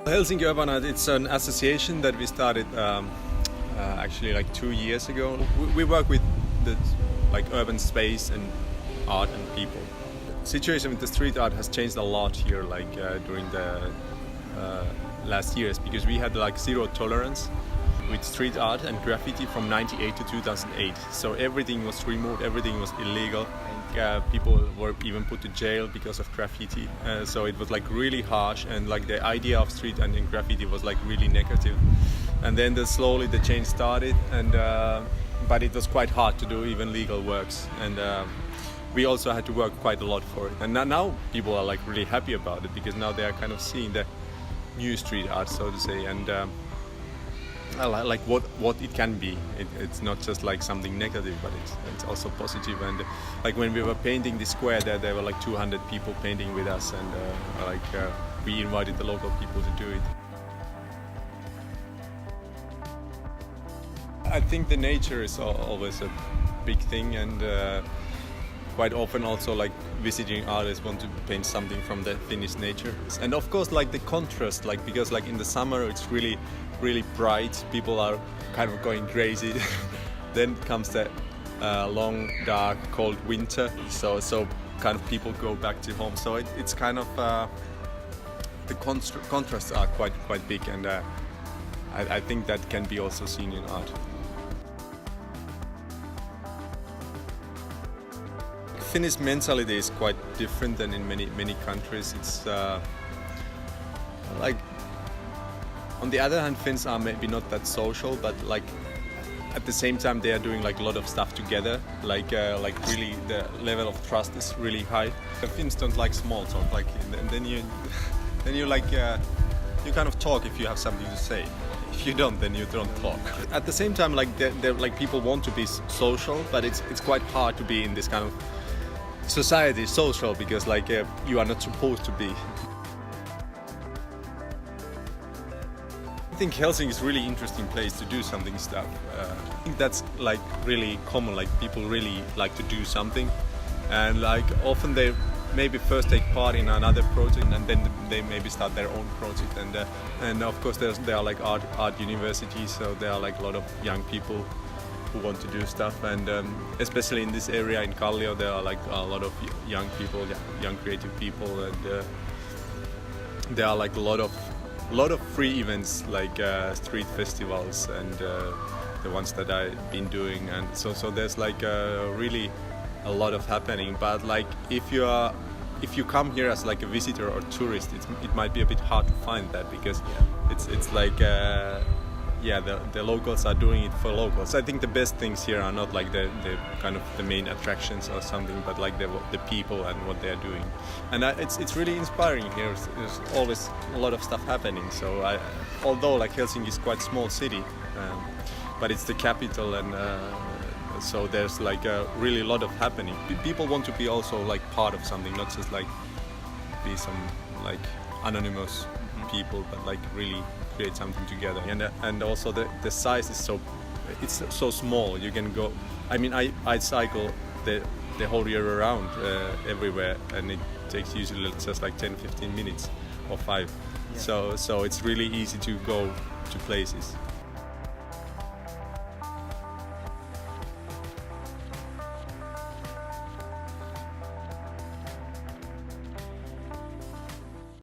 Helsinki Urban Art, it's an association that we started actually like 2 years ago. We work with the urban space and art and people. The situation with the street art has changed a lot here during the last years, because we had zero tolerance with street art and graffiti from 98 to 2008. So everything was removed, everything was illegal. People were even put to jail because of graffiti. So it was really harsh, and the idea of street and graffiti was really negative. And then slowly the change started, and but it was quite hard to do even legal works, and we also had to work quite a lot for it. And now people are really happy about it, because now they are kind of seeing the new street art, so to say, and what it can be. It's not just something negative, but it's also positive. And when we were painting the square there were 200 people painting with us, and we invited the local people to do it. I think the nature is always a big thing, and quite often also visiting artists want to paint something from the Finnish nature. And of course the contrast, because in the summer it's really bright, people are kind of going crazy. Then comes the long, dark, cold winter, so kind of people go back to home. So it's kind of the contrasts are quite big, and I think that can be also seen in art. Finnish mentality is quite different than in many countries. It's on the other hand, Finns are maybe not that social, but at the same time they are doing a lot of stuff together. Really the level of trust is really high. The Finns don't like small talk. And then you you kind of talk if you have something to say. If you don't, then you don't talk. At the same time, people want to be social, but it's quite hard to be in this kind of society social, because you are not supposed to be. I think Helsinki is a really interesting place to do something stuff. I think that's really common. People really like to do something, and often they maybe first take part in another project, and then they maybe start their own project. And of course there are art universities, so there are a lot of young people who want to do stuff, and especially in this area in Kallio there are a lot of young people, young creative people, and there are a lot of free events street festivals, and the ones that I've been doing, and so there's really a lot of happening. But if you come here as a visitor or tourist, it might be a bit hard to find that, because it's the locals are doing it for locals. I think the best things here are not the kind of the main attractions or something, but the people and what they are doing. And it's really inspiring here. There's always a lot of stuff happening. So although Helsinki is quite small city, but it's the capital, and so there's really a lot of happening. People want to be also part of something, not just be some anonymous people, but really create something together. And also the size is so small. You can go. I mean, I cycle the whole year around everywhere, and it takes usually just 10-15 minutes or 5. Yeah. So it's really easy to go to places.